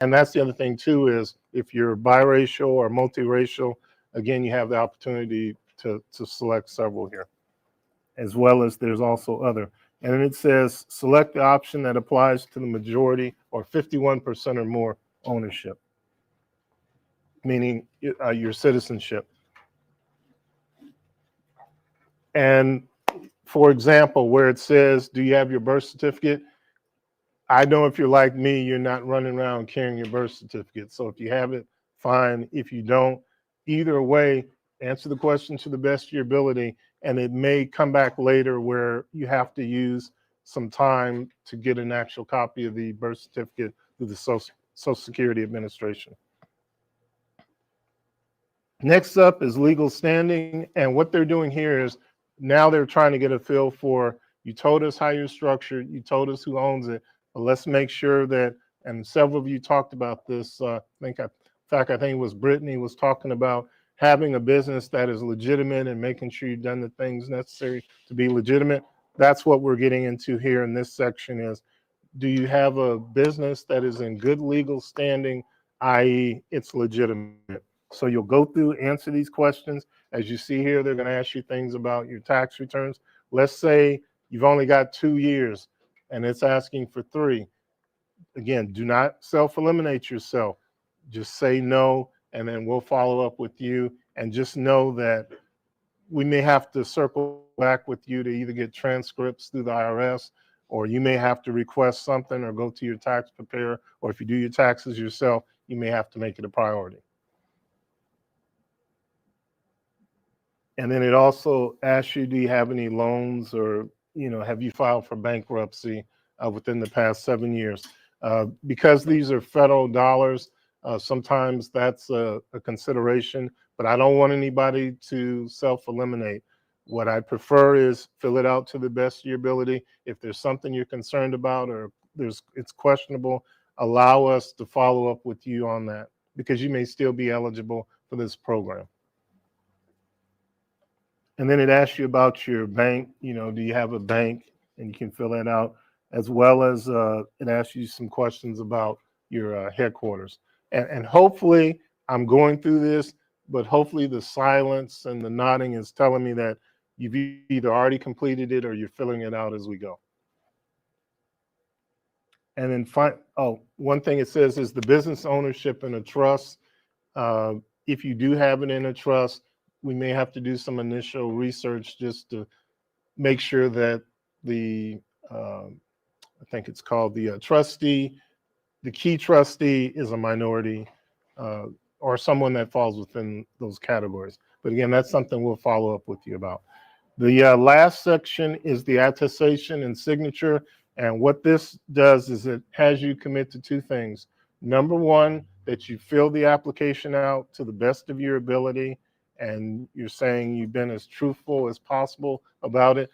And that's the other thing too, is if you're biracial or multiracial, again, you have the opportunity to select several here, as well as there's also other. And then it says select the option that applies to the majority or 51% or more ownership, meaning your citizenship. And for example, where it says, do you have your birth certificate? I know if you're like me, you're not running around carrying your birth certificate. So if you have it, fine. If you don't, either way, answer the question to the best of your ability. And it may come back later where you have to use some time to get an actual copy of the birth certificate through the Social Security Administration. Next up is legal standing. And what they're doing here is now they're trying to get a feel for, you told us how you're structured, you told us who owns it, but let's make sure that, and several of you talked about this, in fact, I think it was Brittany was talking about having a business that is legitimate and making sure you've done the things necessary to be legitimate. That's what we're getting into here in this section is, do you have a business that is in good legal standing, i.e. it's legitimate? So you'll go through, answer these questions. As you see here, they're going to ask you things about your tax returns. Let's say you've only got 2 years and it's asking for 3. Again, do not self-eliminate yourself. Just say no, and then we'll follow up with you. And just know that we may have to circle back with you to either get transcripts through the IRS, or you may have to request something or go to your tax preparer, or if you do your taxes yourself, you may have to make it a priority. And then it also asks you, do you have any loans, or have you filed for bankruptcy within the past 7 years? Because these are federal dollars, sometimes that's a consideration, but I don't want anybody to self-eliminate. What I prefer is fill it out to the best of your ability. If there's something you're concerned about or it's questionable, allow us to follow up with you on that, because you may still be eligible for this program. And then it asks you about your bank, do you have a bank? And you can fill that out, as well as it asks you some questions about your headquarters. And hopefully, I'm going through this, but hopefully the silence and the nodding is telling me that you've either already completed it or you're filling it out as we go. And then one thing it says is the business ownership in a trust. If you do have it in a trust, we may have to do some initial research just to make sure that I think it's called the trustee, the key trustee is a minority or someone that falls within those categories. But again, that's something we'll follow up with you about. The last section is the attestation and signature. And what this does is it has you commit to 2 things. Number one, that you fill the application out to the best of your ability, and you're saying you've been as truthful as possible about it.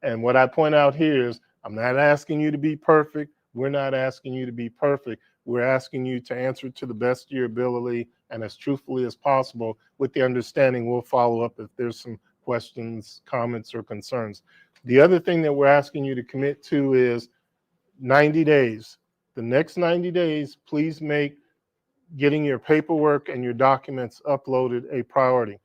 And what I point out here is I'm not asking you to be perfect. We're not asking you to be perfect. We're asking you to answer to the best of your ability and as truthfully as possible, with the understanding we'll follow up if there's some questions, comments, or concerns. The other thing that we're asking you to commit to is 90 days. The next 90 days, please make getting your paperwork and your documents uploaded a priority.